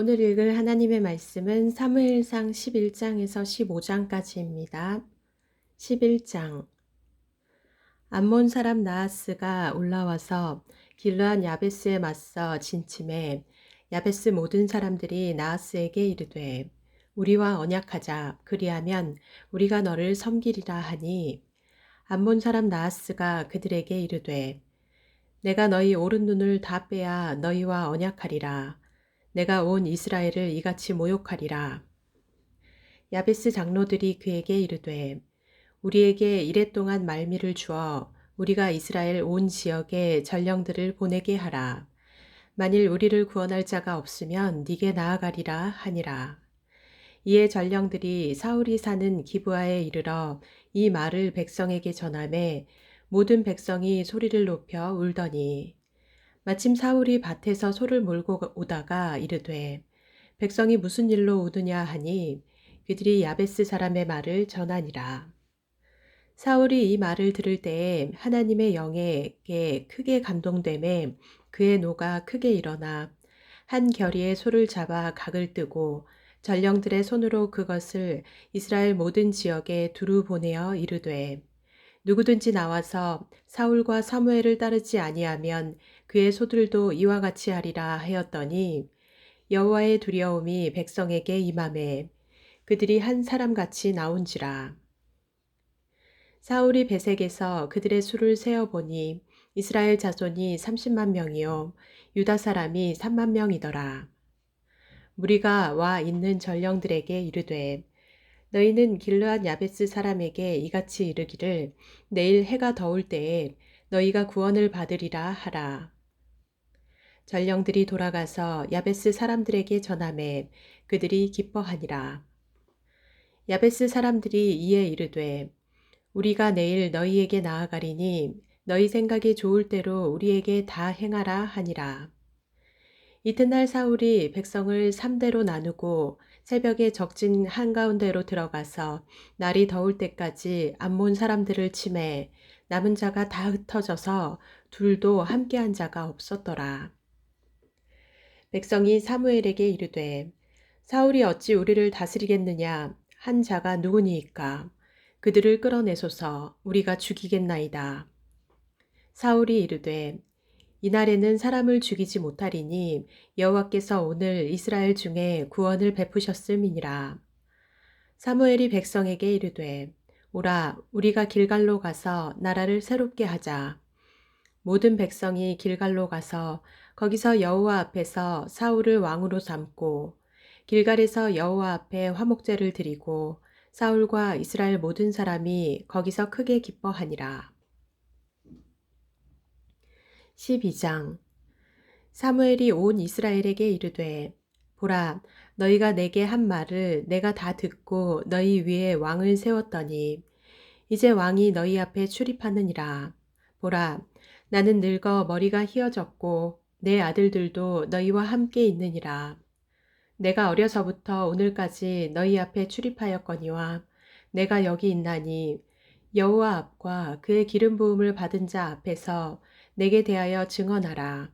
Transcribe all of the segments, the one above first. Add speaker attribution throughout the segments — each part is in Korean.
Speaker 1: 오늘 읽을 하나님의 말씀은 사무엘상 11장에서 15장까지입니다. 11장. 암몬 사람 나하스가 올라와서 길르앗 야베스에 맞서 진침해 야베스 모든 사람들이 나하스에게 이르되 우리와 언약하자. 그리하면 우리가 너를 섬기리라 하니 암몬 사람 나하스가 그들에게 이르되 내가 너희 오른 눈을 다 빼야 너희와 언약하리라. 내가 온 이스라엘을 이같이 모욕하리라. 야베스 장로들이 그에게 이르되 우리에게 이랫동안 말미를 주어 우리가 이스라엘 온 지역에 전령들을 보내게 하라. 만일 우리를 구원할 자가 없으면 네게 나아가리라 하니라. 이에 전령들이 사울이 사는 기브아에 이르러 이 말을 백성에게 전하매 모든 백성이 소리를 높여 울더니 마침 사울이 밭에서 소를 몰고 오다가 이르되 백성이 무슨 일로 우느냐 하니 그들이 야베스 사람의 말을 전하니라. 사울이 이 말을 들을 때에 하나님의 영에게 크게 감동되매 그의 노가 크게 일어나 한 겨리의 소를 잡아 각을 뜨고 전령들의 손으로 그것을 이스라엘 모든 지역에 두루 보내어 이르되 누구든지 나와서 사울과 사무엘을 따르지 아니하면 그의 소들도 이와 같이 하리라 하였더니 여호와의 두려움이 백성에게 임하매 그들이 한 사람같이 나온지라. 사울이 베색에서 그들의 수를 세어보니 이스라엘 자손이 30만 명이요 유다 사람이 3만 명이더라. 무리가 와 있는 전령들에게 이르되 너희는 길르앗 야베스 사람에게 이같이 이르기를 내일 해가 더울 때에 너희가 구원을 받으리라 하라. 전령들이 돌아가서 야베스 사람들에게 전하매 그들이 기뻐하니라. 야베스 사람들이 이에 이르되 우리가 내일 너희에게 나아가리니 너희 생각이 좋을 대로 우리에게 다 행하라 하니라. 이튿날 사울이 백성을 3대로 나누고 새벽에 적진 한가운데로 들어가서 날이 더울 때까지 암몬 사람들을 치매 남은 자가 다 흩어져서 둘도 함께한 자가 없었더라. 백성이 사무엘에게 이르되 사울이 어찌 우리를 다스리겠느냐 한 자가 누구니이까 그들을 끌어내소서 우리가 죽이겠나이다. 사울이 이르되 이날에는 사람을 죽이지 못하리니 여호와께서 오늘 이스라엘 중에 구원을 베푸셨음이니라. 사무엘이 백성에게 이르되 오라 우리가 길갈로 가서 나라를 새롭게 하자. 모든 백성이 길갈로 가서 거기서 여호와 앞에서 사울을 왕으로 삼고 길갈에서 여호와 앞에 화목제를 드리고 사울과 이스라엘 모든 사람이 거기서 크게 기뻐하니라. 12장. 사무엘이 온 이스라엘에게 이르되 보라 너희가 내게 한 말을 내가 다 듣고 너희 위에 왕을 세웠더니 이제 왕이 너희 앞에 출입하느니라. 보라 나는 늙어 머리가 희어졌고 내 아들들도 너희와 함께 있느니라. 내가 어려서부터 오늘까지 너희 앞에 출입하였거니와 내가 여기 있나니 여호와 앞과 그의 기름 부음을 받은 자 앞에서 내게 대하여 증언하라.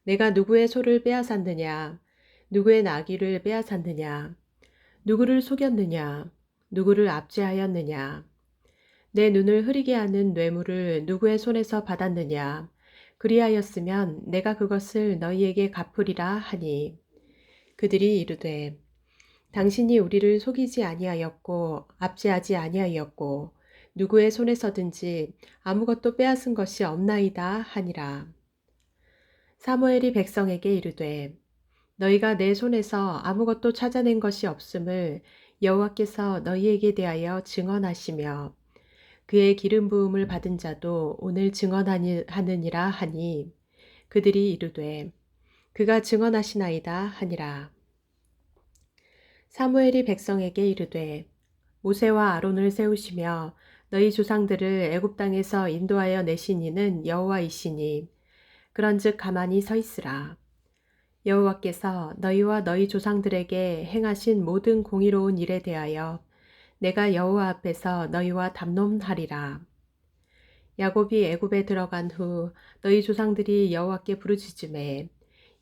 Speaker 1: 내가 누구의 소를 빼앗았느냐? 누구의 나귀를 빼앗았느냐? 누구를 속였느냐? 누구를 압제하였느냐? 내 눈을 흐리게 하는 뇌물을 누구의 손에서 받았느냐? 그리하였으면 내가 그것을 너희에게 갚으리라 하니 그들이 이르되 당신이 우리를 속이지 아니하였고 압제하지 아니하였고 누구의 손에서든지 아무것도 빼앗은 것이 없나이다 하니라. 사무엘이 백성에게 이르되 너희가 내 손에서 아무것도 찾아낸 것이 없음을 여호와께서 너희에게 대하여 증언하시며 그의 기름 부음을 받은 자도 오늘 증언하느니라 하니 그들이 이르되 그가 증언하시나이다 하니라. 사무엘이 백성에게 이르되 모세와 아론을 세우시며 너희 조상들을 애굽 땅에서 인도하여 내신 이는 여호와이시니 그런즉 가만히 서 있으라. 여호와께서 너희와 너희 조상들에게 행하신 모든 공의로운 일에 대하여 내가 여호와 앞에서 너희와 담론하리라. 야곱이 애굽에 들어간 후 너희 조상들이 여호와께 부르짖음에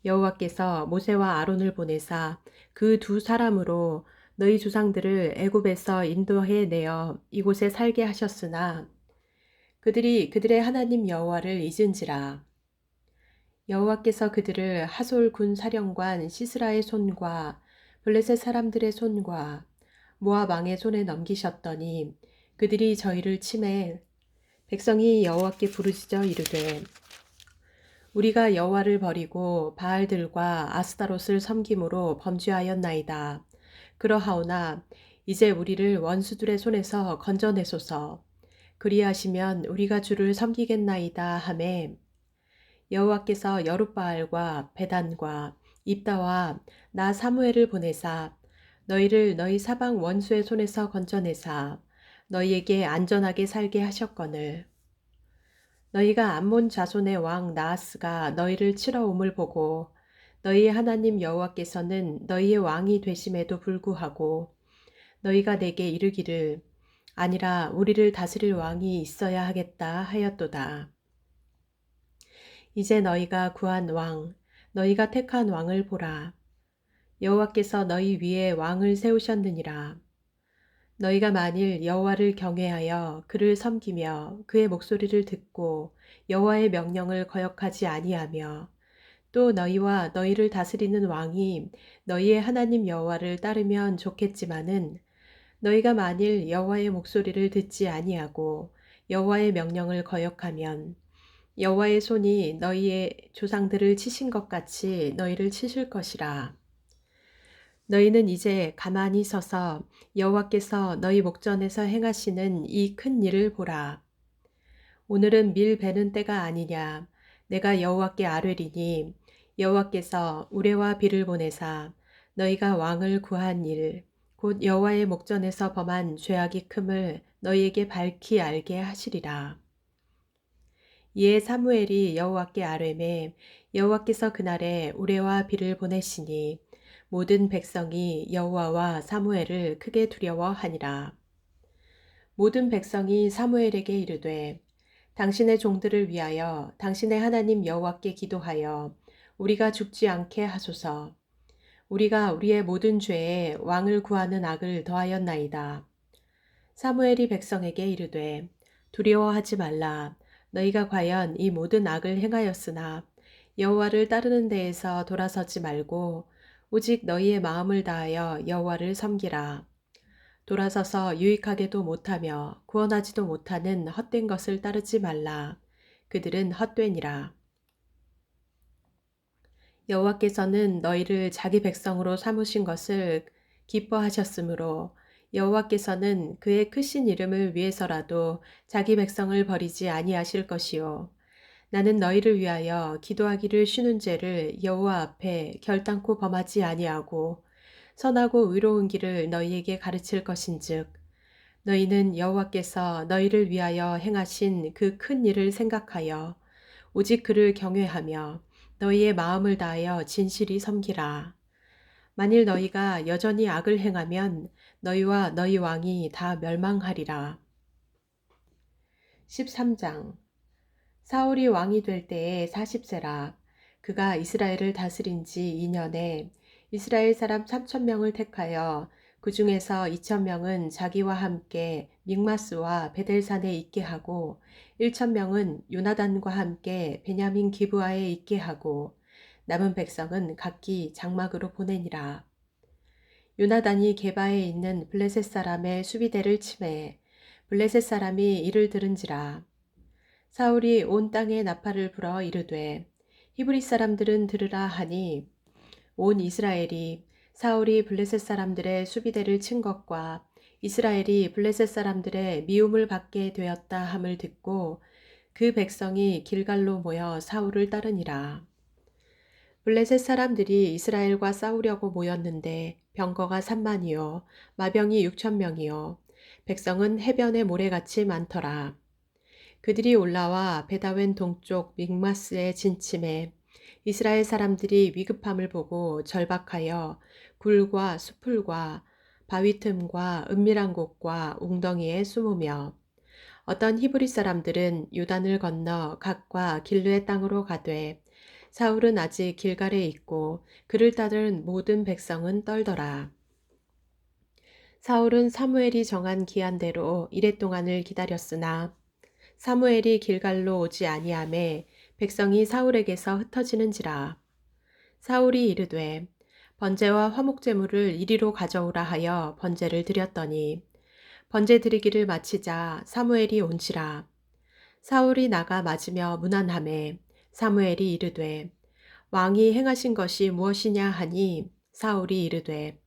Speaker 1: 여호와께서 모세와 아론을 보내사 그 두 사람으로 너희 조상들을 애굽에서 인도해 내어 이곳에 살게 하셨으나 그들이 그들의 하나님 여호와를 잊은지라. 여호와께서 그들을 하솔 군 사령관 시스라의 손과 블레셋 사람들의 손과 모압 왕의 손에 넘기셨더니 그들이 저희를 치매 백성이 여호와께 부르짖어 이르되 우리가 여호와를 버리고 바알들과 아스타롯을 섬김으로 범죄하였나이다. 그러하오나 이제 우리를 원수들의 손에서 건져내소서. 그리하시면 우리가 주를 섬기겠나이다 하매 여호와께서 여룻바알과 베단과 입다와 나 사무엘을 보내사 너희를 너희 사방 원수의 손에서 건져내사 너희에게 안전하게 살게 하셨거늘 너희가 암몬 자손의 왕 나하스가 너희를 치러 옴을 보고 너희의 하나님 여호와께서는 너희의 왕이 되심에도 불구하고 너희가 내게 이르기를 아니라 우리를 다스릴 왕이 있어야 하겠다 하였도다. 이제 너희가 구한 왕, 너희가 택한 왕을 보라. 여호와께서 너희 위에 왕을 세우셨느니라. 너희가 만일 여호와를 경외하여 그를 섬기며 그의 목소리를 듣고 여호와의 명령을 거역하지 아니하며 또 너희와 너희를 다스리는 왕이 너희의 하나님 여호와를 따르면 좋겠지만은 너희가 만일 여호와의 목소리를 듣지 아니하고 여호와의 명령을 거역하면 여호와의 손이 너희의 조상들을 치신 것 같이 너희를 치실 것이라. 너희는 이제 가만히 서서 여호와께서 너희 목전에서 행하시는 이 큰 일을 보라. 오늘은 밀 베는 때가 아니냐. 내가 여호와께 아뢰리니 여호와께서 우레와 비를 보내사 너희가 왕을 구한 일, 곧 여호와의 목전에서 범한 죄악이 큼을 너희에게 밝히 알게 하시리라. 이에 사무엘이 여호와께 아뢰매 여호와께서 그날에 우레와 비를 보내시니 모든 백성이 여호와와 사무엘을 크게 두려워하니라. 모든 백성이 사무엘에게 이르되 당신의 종들을 위하여 당신의 하나님 여호와께 기도하여 우리가 죽지 않게 하소서. 우리가 우리의 모든 죄에 왕을 구하는 악을 더하였나이다. 사무엘이 백성에게 이르되 두려워하지 말라. 너희가 과연 이 모든 악을 행하였으나 여호와를 따르는 데에서 돌아서지 말고 오직 너희의 마음을 다하여 여호와를 섬기라. 돌아서서 유익하게도 못하며 구원하지도 못하는 헛된 것을 따르지 말라. 그들은 헛되니라. 여호와께서는 너희를 자기 백성으로 삼으신 것을 기뻐하셨으므로 여호와께서는 그의 크신 이름을 위해서라도 자기 백성을 버리지 아니하실 것이요. 나는 너희를 위하여 기도하기를 쉬는 죄를 여호와 앞에 결단코 범하지 아니하고 선하고 의로운 길을 너희에게 가르칠 것인즉 너희는 여호와께서 너희를 위하여 행하신 그 큰 일을 생각하여 오직 그를 경외하며 너희의 마음을 다하여 진실이 섬기라. 만일 너희가 여전히 악을 행하면 너희와 너희 왕이 다 멸망하리라. 13장 사울이 왕이 될 때에 40세라. 그가 이스라엘을 다스린 지 2년에 이스라엘 사람 3,000명을 택하여 그 중에서 2,000명은 자기와 함께 믹마스와 베델산에 있게 하고 1,000명은 요나단과 함께 베냐민 기브아에 있게 하고 남은 백성은 각기 장막으로 보내니라. 요나단이 게바에 있는 블레셋 사람의 수비대를 치매 블레셋 사람이 이를 들은지라. 사울이 온 땅에 나팔을 불어 이르되 히브리 사람들은 들으라 하니 온 이스라엘이 사울이 블레셋 사람들의 수비대를 친 것과 이스라엘이 블레셋 사람들의 미움을 받게 되었다 함을 듣고 그 백성이 길갈로 모여 사울을 따르니라. 블레셋 사람들이 이스라엘과 싸우려고 모였는데 병거가 3만이요 마병이 6,000명이요 백성은 해변의 모래같이 많더라. 그들이 올라와 베다웬 동쪽 믹마스에 진침해 이스라엘 사람들이 위급함을 보고 절박하여 굴과 수풀과 바위 틈과 은밀한 곳과 웅덩이에 숨으며 어떤 히브리 사람들은 요단을 건너 각과 길르의 땅으로 가되 사울은 아직 길갈에 있고 그를 따른 모든 백성은 떨더라. 사울은 사무엘이 정한 기한대로 이랫동안을 기다렸으나 사무엘이 길갈로 오지 아니하매 백성이 사울에게서 흩어지는지라. 사울이 이르되 번제와 화목제물을 이리로 가져오라 하여 번제를 드렸더니 번제 드리기를 마치자 사무엘이 온지라. 사울이 나가 맞으며 문안하매 사무엘이 이르되 왕이 행하신 것이 무엇이냐 하니 사울이 이르되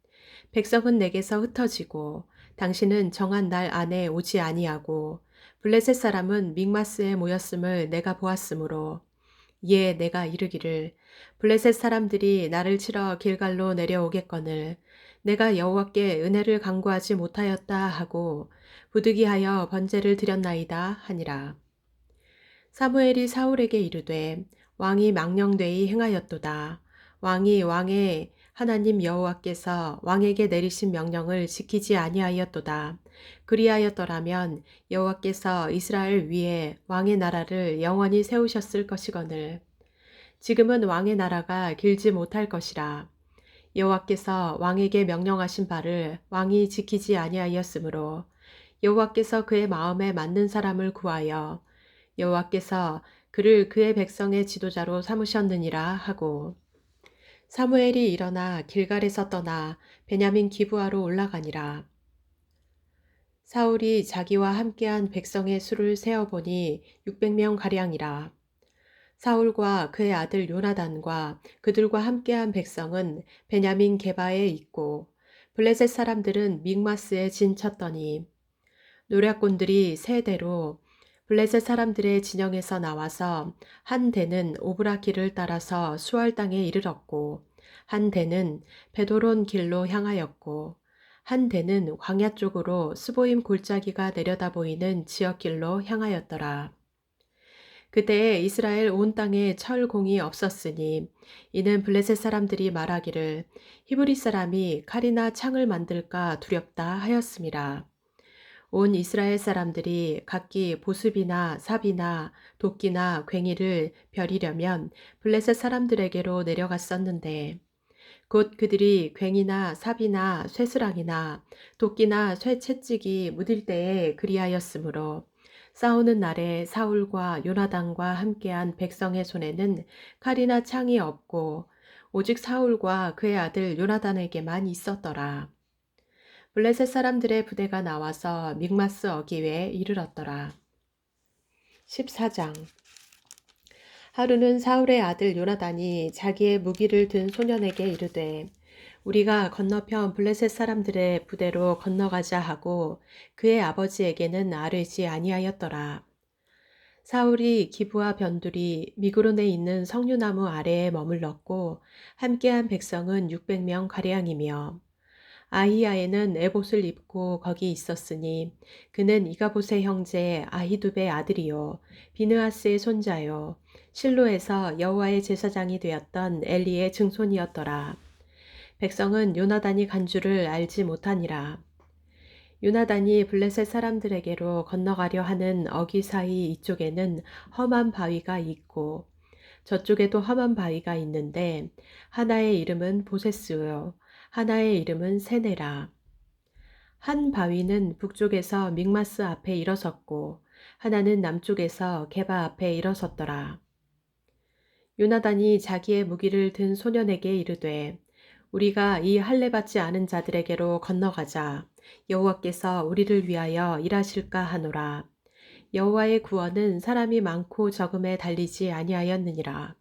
Speaker 1: 백성은 내게서 흩어지고 당신은 정한 날 안에 오지 아니하고 블레셋 사람은 믹마스에 모였음을 내가 보았으므로 이에 내가 이르기를 블레셋 사람들이 나를 치러 길갈로 내려오겠거늘 내가 여호와께 은혜를 간구하지 못하였다 하고 부득이하여 번제를 드렸나이다 하니라. 사무엘이 사울에게 이르되 왕이 망령되이 행하였도다. 왕이 왕의 하나님 여호와께서 왕에게 내리신 명령을 지키지 아니하였도다. 그리하였더라면 여호와께서 이스라엘 위에 왕의 나라를 영원히 세우셨을 것이거늘 지금은 왕의 나라가 길지 못할 것이라. 여호와께서 왕에게 명령하신 바를 왕이 지키지 아니하였으므로 여호와께서 그의 마음에 맞는 사람을 구하여 여호와께서 그를 그의 백성의 지도자로 삼으셨느니라 하고 사무엘이 일어나 길갈에서 떠나 베냐민 기브아로 올라가니라. 사울이 자기와 함께한 백성의 수를 세어보니 600명 가량이라. 사울과 그의 아들 요나단과 그들과 함께한 백성은 베냐민 게바에 있고 블레셋 사람들은 믹마스에 진쳤더니 노략군들이 세 대로 블레셋 사람들의 진영에서 나와서 한 대는 오브라 길을 따라서 수알 땅에 이르렀고 한 대는 베도론 길로 향하였고 한 대는 광야 쪽으로 스보임 골짜기가 내려다 보이는 지역길로 향하였더라. 그때에 이스라엘 온 땅에 철공이 없었으니 이는 블레셋 사람들이 말하기를 히브리 사람이 칼이나 창을 만들까 두렵다 하였음이라. 온 이스라엘 사람들이 각기 보습이나 삽이나 도끼나 괭이를 벼리려면 블레셋 사람들에게로 내려갔었는데 곧 그들이 괭이나 삽이나 쇠스랑이나 도끼나 쇠채찍이 묻을 때에 그리하였으므로 싸우는 날에 사울과 요나단과 함께한 백성의 손에는 칼이나 창이 없고 오직 사울과 그의 아들 요나단에게만 있었더라. 블레셋 사람들의 부대가 나와서 믹마스 어기에 이르렀더라. 14장 하루는 사울의 아들 요나단이 자기의 무기를 든 소년에게 이르되 우리가 건너편 블레셋 사람들의 부대로 건너가자 하고 그의 아버지에게는 아뢰지 아니하였더라. 사울이 기브와 변두리 미그론에 있는 석류나무 아래에 머물렀고 함께한 백성은 600명 가량이며 아히야에는 에봇을 입고 거기 있었으니 그는 이가봇의 형제 아히두베의 아들이요 비느하스의 손자요 실로에서 여호와의 제사장이 되었던 엘리의 증손이었더라. 백성은 요나단이 간 줄을 알지 못하니라. 요나단이 블레셋 사람들에게로 건너가려 하는 어기 사이 이쪽에는 험한 바위가 있고 저쪽에도 험한 바위가 있는데 하나의 이름은 보세스요 하나의 이름은 세네라. 한 바위는 북쪽에서 믹마스 앞에 일어섰고 하나는 남쪽에서 게바 앞에 일어섰더라. 요나단이 자기의 무기를 든 소년에게 이르되 우리가 이 할례 받지 않은 자들에게로 건너가자. 여호와께서 우리를 위하여 일하실까 하노라. 여호와의 구원은 사람이 많고 적음에 달리지 아니하였느니라.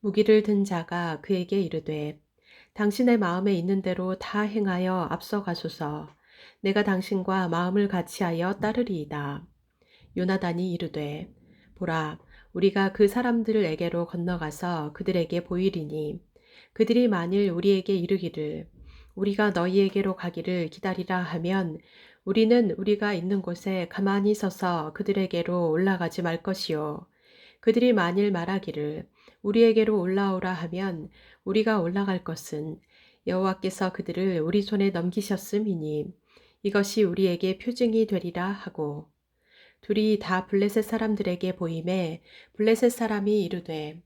Speaker 1: 무기를 든 자가 그에게 이르되 당신의 마음에 있는 대로 다 행하여 앞서가소서. 내가 당신과 마음을 같이하여 따르리이다. 요나단이 이르되 보라 우리가 그 사람들에게로 건너가서 그들에게 보이리니 그들이 만일 우리에게 이르기를 우리가 너희에게로 가기를 기다리라 하면 우리는 우리가 있는 곳에 가만히 서서 그들에게로 올라가지 말 것이요 그들이 만일 말하기를 우리에게로 올라오라 하면 우리가 올라갈 것은 여호와께서 그들을 우리 손에 넘기셨음이니 이것이 우리에게 표징이 되리라 하고 둘이 다 블레셋 사람들에게 보임에 블레셋 사람이 이르되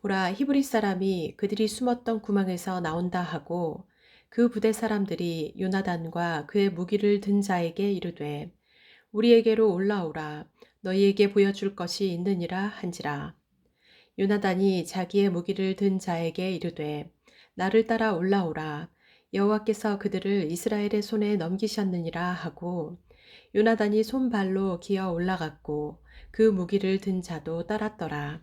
Speaker 1: 보라, 히브리 사람이 그들이 숨었던 구멍에서 나온다 하고 그 부대 사람들이 요나단과 그의 무기를 든 자에게 이르되 우리에게로 올라오라. 너희에게 보여줄 것이 있느니라 한지라. 요나단이 자기의 무기를 든 자에게 이르되 나를 따라 올라오라. 여호와께서 그들을 이스라엘의 손에 넘기셨느니라 하고 요나단이 손발로 기어 올라갔고 그 무기를 든 자도 따랐더라.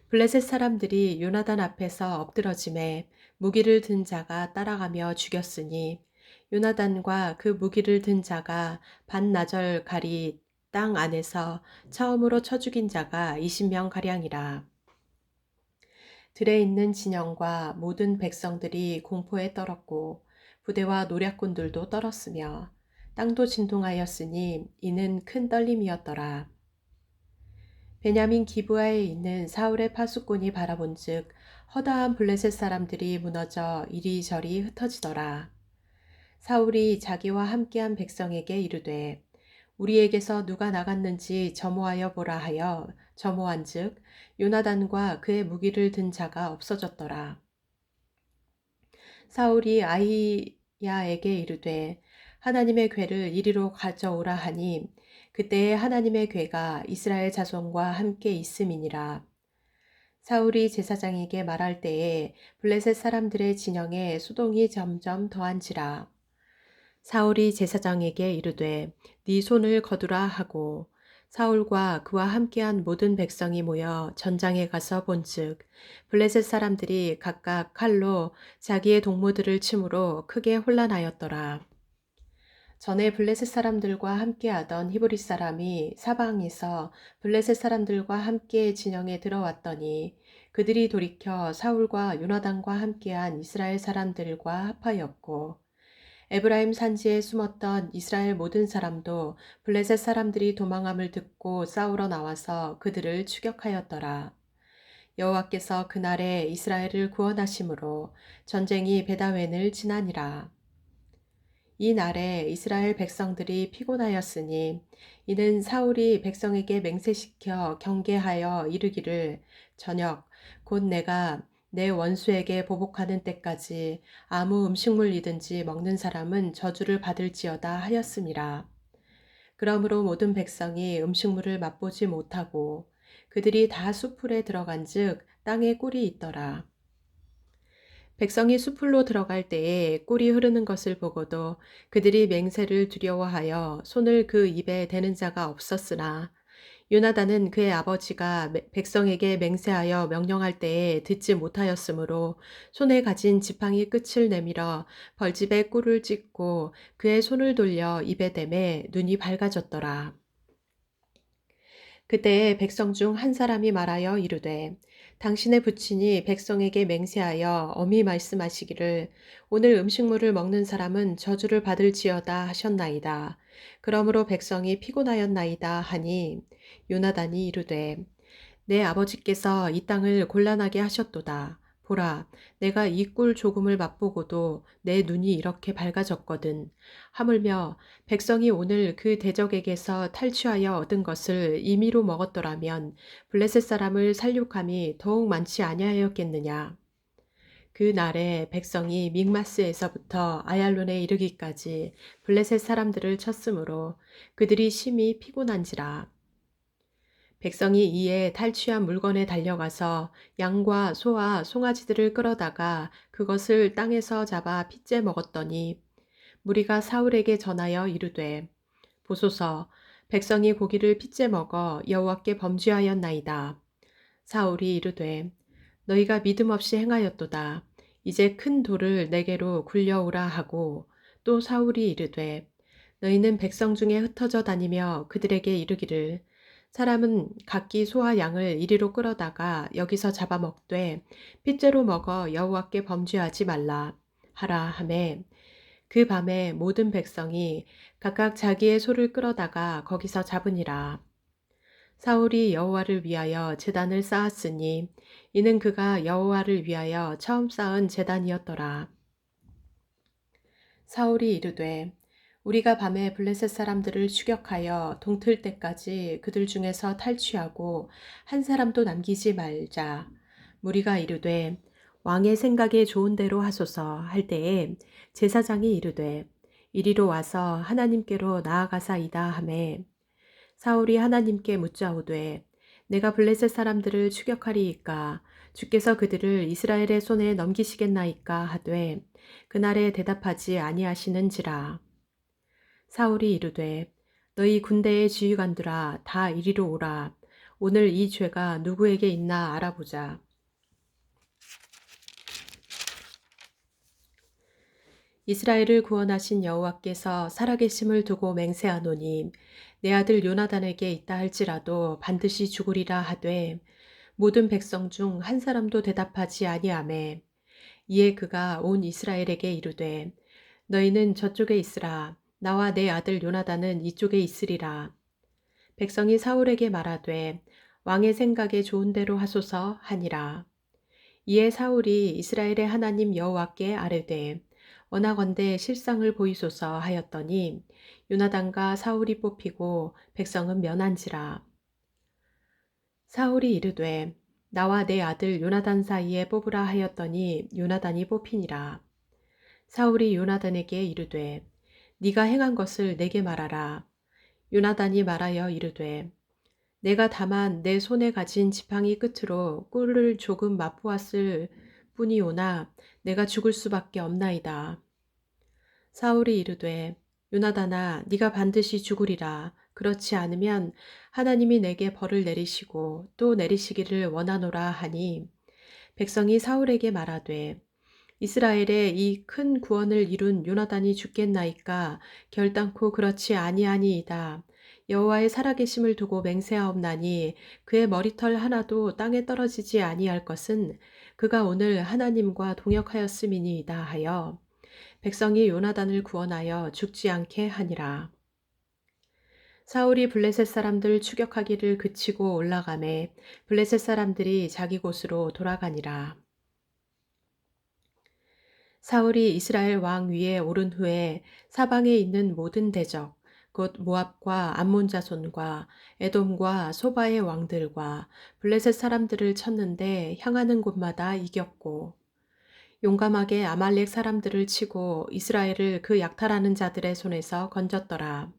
Speaker 1: 블레셋 사람들이 요나단 앞에서 엎드러짐에 무기를 든 자가 따라가며 죽였으니 요나단과 그 무기를 든 자가 반나절 가리 땅 안에서 처음으로 쳐 죽인 자가 20명 가량이라. 들에 있는 진영과 모든 백성들이 공포에 떨었고 부대와 노략군들도 떨었으며 땅도 진동하였으니 이는 큰 떨림이었더라. 베냐민 기브아에 있는 사울의 파수꾼이 바라본즉 허다한 블레셋 사람들이 무너져 이리저리 흩어지더라. 사울이 자기와 함께한 백성에게 이르되 우리에게서 누가 나갔는지 점호하여 보라 하여 점호한즉 요나단과 그의 무기를 든 자가 없어졌더라. 사울이 아히야에게 이르되 하나님의 궤를 이리로 가져오라 하니 그때에 하나님의 궤가 이스라엘 자손과 함께 있음이니라. 사울이 제사장에게 말할 때에 블레셋 사람들의 진영에 소동이 점점 더한지라. 사울이 제사장에게 이르되 네 손을 거두라 하고 사울과 그와 함께한 모든 백성이 모여 전장에 가서 본즉 블레셋 사람들이 각각 칼로 자기의 동무들을 치므로 크게 혼란하였더라. 전에 블레셋 사람들과 함께하던 히브리 사람이 사방에서 블레셋 사람들과 함께 진영에 들어왔더니 그들이 돌이켜 사울과 요나단과 함께한 이스라엘 사람들과 합하였고 에브라임 산지에 숨었던 이스라엘 모든 사람도 블레셋 사람들이 도망함을 듣고 싸우러 나와서 그들을 추격하였더라. 여호와께서 그날에 이스라엘을 구원하심으로 전쟁이 베다웬을 지나니라. 이 날에 이스라엘 백성들이 피곤하였으니 이는 사울이 백성에게 맹세시켜 경계하여 이르기를 저녁 곧 내가 내 원수에게 보복하는 때까지 아무 음식물이든지 먹는 사람은 저주를 받을지어다 하였음이라. 그러므로 모든 백성이 음식물을 맛보지 못하고 그들이 다 수풀에 들어간즉 땅에 꿀이 있더라. 백성이 수풀로 들어갈 때에 꿀이 흐르는 것을 보고도 그들이 맹세를 두려워하여 손을 그 입에 대는 자가 없었으나 요나단은 그의 아버지가 백성에게 맹세하여 명령할 때에 듣지 못하였으므로 손에 가진 지팡이 끝을 내밀어 벌집에 꿀을 찍고 그의 손을 돌려 입에 대매 눈이 밝아졌더라. 그때에 백성 중 한 사람이 말하여 이르되 당신의 부친이 백성에게 맹세하여 엄히 말씀하시기를 오늘 음식물을 먹는 사람은 저주를 받을지어다 하셨나이다. 그러므로 백성이 피곤하였나이다 하니 요나단이 이르되 내 아버지께서 이 땅을 곤란하게 하셨도다. 보라, 내가 이 꿀 조금을 맛보고도 내 눈이 이렇게 밝아졌거든. 하물며 백성이 오늘 그 대적에게서 탈취하여 얻은 것을 임의로 먹었더라면 블레셋 사람을 살육함이 더욱 많지 아니하였겠느냐. 그 날에 백성이 믹마스에서부터 아얄론에 이르기까지 블레셋 사람들을 쳤으므로 그들이 심히 피곤한지라. 백성이 이에 탈취한 물건에 달려가서 양과 소와 송아지들을 끌어다가 그것을 땅에서 잡아 핏째 먹었더니 무리가 사울에게 전하여 이르되 보소서 백성이 고기를 핏째 먹어 여호와께 범죄하였나이다. 사울이 이르되 너희가 믿음 없이 행하였도다. 이제 큰 돌을 내게로 굴려오라 하고 또 사울이 이르되 너희는 백성 중에 흩어져 다니며 그들에게 이르기를 사람은 각기 소와 양을 이리로 끌어다가 여기서 잡아먹되 핏째로 먹어 여호와께 범죄하지 말라 하라 하매 그 밤에 모든 백성이 각각 자기의 소를 끌어다가 거기서 잡으니라. 사울이 여호와를 위하여 제단을 쌓았으니 이는 그가 여호와를 위하여 처음 쌓은 제단이었더라. 사울이 이르되 우리가 밤에 블레셋 사람들을 추격하여 동틀 때까지 그들 중에서 탈취하고 한 사람도 남기지 말자. 무리가 이르되 왕의 생각에 좋은 대로 하소서 할 때에 제사장이 이르되 이리로 와서 하나님께로 나아가사이다 하매 사울이 하나님께 묻자오되 내가 블레셋 사람들을 추격하리이까 주께서 그들을 이스라엘의 손에 넘기시겠나이까 하되 그날에 대답하지 아니하시는지라. 사울이 이르되 너희 군대의 지휘관들아 다 이리로 오라. 오늘 이 죄가 누구에게 있나 알아보자. 이스라엘을 구원하신 여호와께서 살아계심을 두고 맹세하노니 내 아들 요나단에게 있다 할지라도 반드시 죽으리라 하되 모든 백성 중 한 사람도 대답하지 아니하매 이에 그가 온 이스라엘에게 이르되 너희는 저쪽에 있으라 나와 내 아들 요나단은 이쪽에 있으리라. 백성이 사울에게 말하되 왕의 생각에 좋은 대로 하소서 하니라. 이에 사울이 이스라엘의 하나님 여호와께 아뢰되 원하건대 실상을 보이소서 하였더니 요나단과 사울이 뽑히고 백성은 면한지라. 사울이 이르되 나와 내 아들 요나단 사이에 뽑으라 하였더니 요나단이 뽑히니라. 사울이 요나단에게 이르되 네가 행한 것을 내게 말하라. 요나단이 말하여 이르되 내가 다만 내 손에 가진 지팡이 끝으로 꿀을 조금 맛보았을 뿐이오나 내가 죽을 수밖에 없나이다. 사울이 이르되 요나단아 네가 반드시 죽으리라. 그렇지 않으면 하나님이 내게 벌을 내리시고 또 내리시기를 원하노라 하니 백성이 사울에게 말하되 이스라엘의 이 큰 구원을 이룬 요나단이 죽겠나이까 결단코 그렇지 아니하니이다. 여호와의 살아계심을 두고 맹세하옵나니 그의 머리털 하나도 땅에 떨어지지 아니할 것은 그가 오늘 하나님과 동역하였음이니이다 하여 백성이 요나단을 구원하여 죽지 않게 하니라. 사울이 블레셋 사람들 추격하기를 그치고 올라가매 블레셋 사람들이 자기 곳으로 돌아가니라. 사울이 이스라엘 왕 위에 오른 후에 사방에 있는 모든 대적 곧 모압과 암몬 자손과 에돔과 소바의 왕들과 블레셋 사람들을 쳤는데 향하는 곳마다 이겼고 용감하게 아말렉 사람들을 치고 이스라엘을 그 약탈하는 자들의 손에서 건졌더라.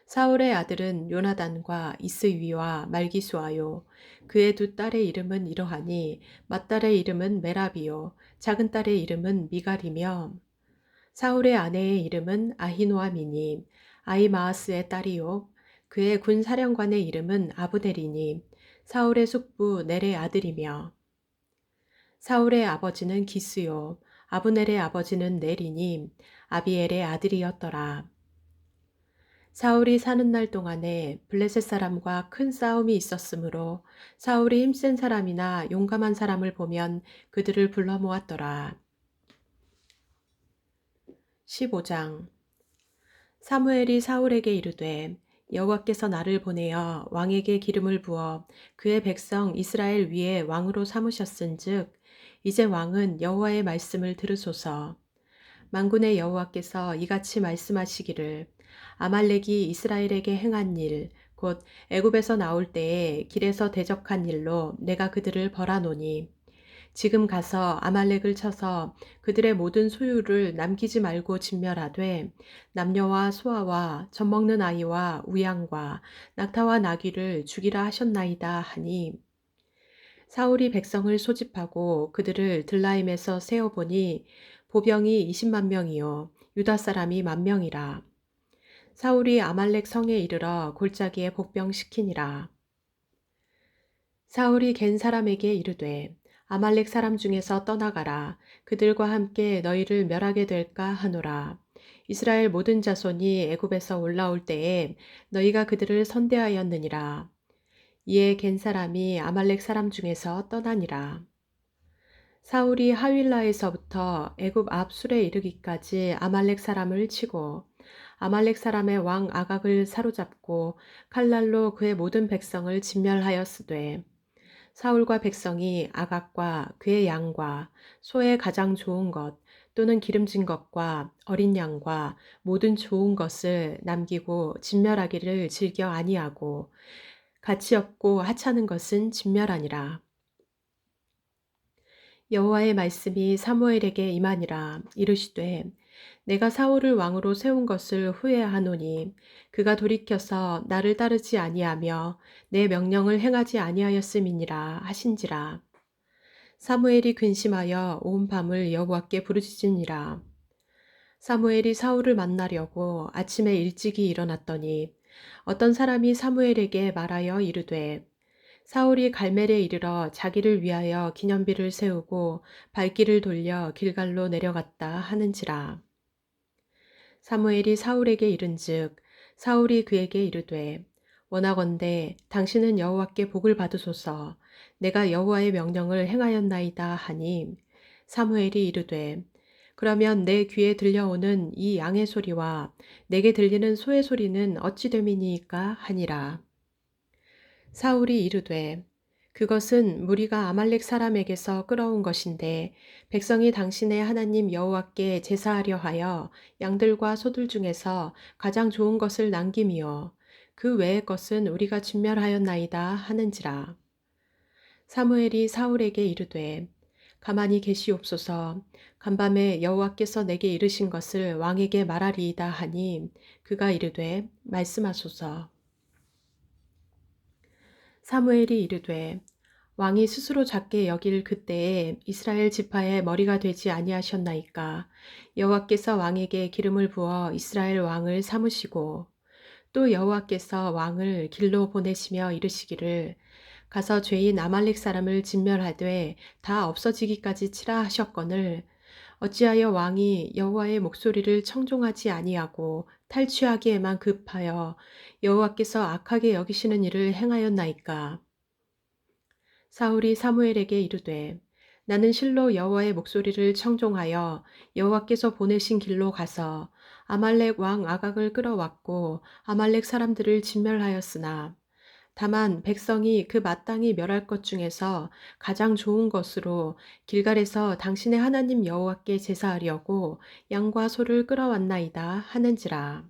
Speaker 1: 사울의 아들은 요나단과 이스위와 말기수아요. 그의 두 딸의 이름은 이러하니 맏딸의 이름은 메라비요. 작은 딸의 이름은 미갈이며 사울의 아내의 이름은 아히노아미니 아히마아스의 딸이요. 그의 군 사령관의 이름은 아브넬이니 사울의 숙부 넬의 아들이며 사울의 아버지는 기스요. 아브넬의 아버지는 넬이니 아비엘의 아들이었더라. 사울이 사는 날 동안에 블레셋 사람과 큰 싸움이 있었으므로 사울이 힘센 사람이나 용감한 사람을 보면 그들을 불러 모았더라. 15장 사무엘이 사울에게 이르되 여호와께서 나를 보내어 왕에게 기름을 부어 그의 백성 이스라엘 위에 왕으로 삼으셨은즉 이제 왕은 여호와의 말씀을 들으소서. 만군의 여호와께서 이같이 말씀하시기를 아말렉이 이스라엘에게 행한 일, 곧 애굽에서 나올 때에 길에서 대적한 일로 내가 그들을 벌하노니 지금 가서 아말렉을 쳐서 그들의 모든 소유를 남기지 말고 진멸하되 남녀와 소아와 젖먹는 아이와 우양과 낙타와 나귀를 죽이라 하셨나이다 하니 사울이 백성을 소집하고 그들을 들라임에서 세어보니 보병이 20만 명이요 유다 사람이 10,000명이라. 사울이 아말렉 성에 이르러 골짜기에 복병시키니라. 사울이 겐 사람에게 이르되 아말렉 사람 중에서 떠나가라. 그들과 함께 너희를 멸하게 될까 하노라. 이스라엘 모든 자손이 애굽에서 올라올 때에 너희가 그들을 선대하였느니라. 이에 겐 사람이 아말렉 사람 중에서 떠나니라. 사울이 하윌라에서부터 애굽 앞 술에 이르기까지 아말렉 사람을 치고 아말렉 사람의 왕 아각을 사로잡고 칼날로 그의 모든 백성을 진멸하였으되 사울과 백성이 아각과 그의 양과 소의 가장 좋은 것 또는 기름진 것과 어린 양과 모든 좋은 것을 남기고 진멸하기를 즐겨 아니하고 가치 없고 하찮은 것은 진멸하니라. 여호와의 말씀이 사무엘에게 임하니라. 이르시되 내가 사울을 왕으로 세운 것을 후회하노니 그가 돌이켜서 나를 따르지 아니하며 내 명령을 행하지 아니하였음이니라 하신지라. 사무엘이 근심하여 온 밤을 여호와께 부르짖으니라. 사무엘이 사울을 만나려고 아침에 일찍이 일어났더니 어떤 사람이 사무엘에게 말하여 이르되 사울이 갈멜에 이르러 자기를 위하여 기념비를 세우고 발길을 돌려 길갈로 내려갔다 하는지라. 사무엘이 사울에게 이른즉 사울이 그에게 이르되 원하건대 당신은 여호와께 복을 받으소서. 내가 여호와의 명령을 행하였나이다 하니 사무엘이 이르되 그러면 내 귀에 들려오는 이 양의 소리와 내게 들리는 소의 소리는 어찌 됨이니이까 하니라. 사울이 이르되 그것은 무리가 아말렉 사람에게서 끌어온 것인데 백성이 당신의 하나님 여호와께 제사하려 하여 양들과 소들 중에서 가장 좋은 것을 남김이요 그 외의 것은 우리가 진멸하였나이다 하는지라. 사무엘이 사울에게 이르되 가만히 계시옵소서. 간밤에 여호와께서 내게 이르신 것을 왕에게 말하리이다 하니 그가 이르되 말씀하소서. 사무엘이 이르되 왕이 스스로 작게 여길 그때에 이스라엘 지파의 머리가 되지 아니하셨나이까. 여호와께서 왕에게 기름을 부어 이스라엘 왕을 삼으시고 또 여호와께서 왕을 길로 보내시며 이르시기를 가서 죄인 아말렉 사람을 진멸하되 다 없어지기까지 치라 하셨거늘 어찌하여 왕이 여호와의 목소리를 청종하지 아니하고 탈취하기에만 급하여 여호와께서 악하게 여기시는 일을 행하였나이까. 사울이 사무엘에게 이르되 나는 실로 여호와의 목소리를 청종하여 여호와께서 보내신 길로 가서 아말렉 왕 아각을 끌어왔고 아말렉 사람들을 진멸하였으나 다만 백성이 그 마땅히 멸할 것 중에서 가장 좋은 것으로 길갈에서 당신의 하나님 여호와께 제사하려고 양과 소를 끌어왔나이다 하는지라.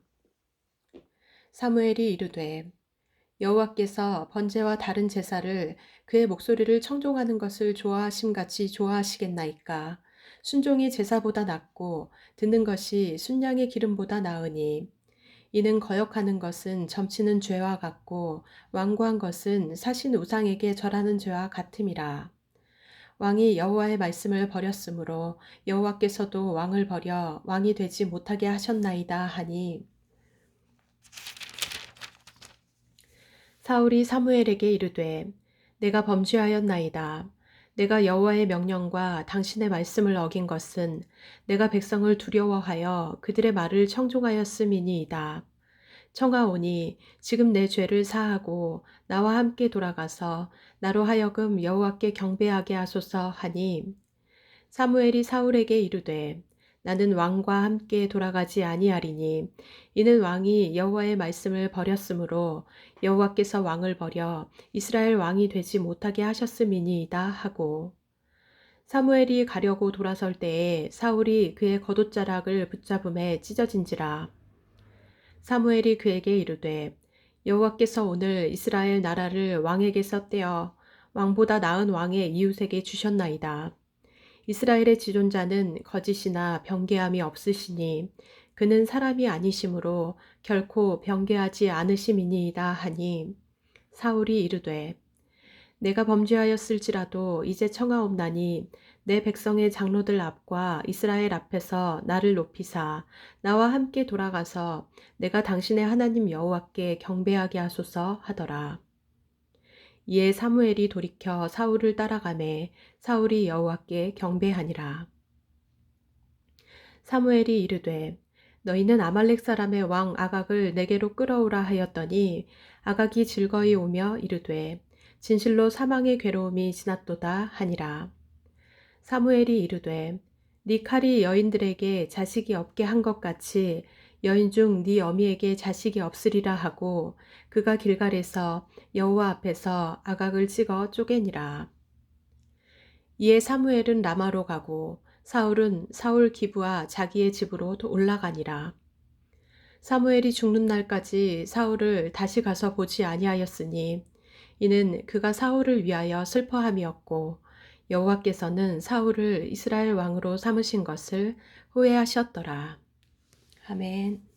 Speaker 1: 사무엘이 이르되 여호와께서 번제와 다른 제사를 그의 목소리를 청종하는 것을 좋아하심같이 좋아하시겠나이까. 순종이 제사보다 낫고 듣는 것이 순양의 기름보다 나으니 이는 거역하는 것은 점치는 죄와 같고 완고한 것은 사신 우상에게 절하는 죄와 같음이라. 왕이 여호와의 말씀을 버렸으므로 여호와께서도 왕을 버려 왕이 되지 못하게 하셨나이다 하니 사울이 사무엘에게 이르되 내가 범죄하였나이다. 내가 여호와의 명령과 당신의 말씀을 어긴 것은 내가 백성을 두려워하여 그들의 말을 청종하였음이니이다. 청하오니 지금 내 죄를 사하고 나와 함께 돌아가서 나로 하여금 여호와께 경배하게 하소서 하니 사무엘이 사울에게 이르되 나는 왕과 함께 돌아가지 아니하리니 이는 왕이 여호와의 말씀을 버렸으므로 여호와께서 왕을 버려 이스라엘 왕이 되지 못하게 하셨음이니이다 하고 사무엘이 가려고 돌아설 때에 사울이 그의 겉옷자락을 붙잡음에 찢어진지라. 사무엘이 그에게 이르되 여호와께서 오늘 이스라엘 나라를 왕에게서 떼어 왕보다 나은 왕의 이웃에게 주셨나이다. 이스라엘의 지존자는 거짓이나 변개함이 없으시니 그는 사람이 아니시므로 결코 변개하지 않으심이니이다 하니 사울이 이르되 내가 범죄하였을지라도 이제 청하옵나니 내 백성의 장로들 앞과 이스라엘 앞에서 나를 높이사 나와 함께 돌아가서 내가 당신의 하나님 여호와께 경배하게 하소서 하더라. 이에 사무엘이 돌이켜 사울을 따라가매 사울이 여호와께 경배하니라. 사무엘이 이르되 너희는 아말렉 사람의 왕 아각을 내게로 끌어오라 하였더니 아각이 즐거이 오며 이르되 진실로 사망의 괴로움이 지났도다 하니라. 사무엘이 이르되 네 칼이 여인들에게 자식이 없게 한 것 같이 여인 중 네 어미에게 자식이 없으리라 하고 그가 길갈에서 여호와 앞에서 아각을 찍어 쪼개니라. 이에 사무엘은 라마로 가고 사울은 사울 기브와 자기의 집으로 올라가니라. 사무엘이 죽는 날까지 사울을 다시 가서 보지 아니하였으니 이는 그가 사울을 위하여 슬퍼함이었고 여호와께서는 사울을 이스라엘 왕으로 삼으신 것을 후회하셨더라. 아멘.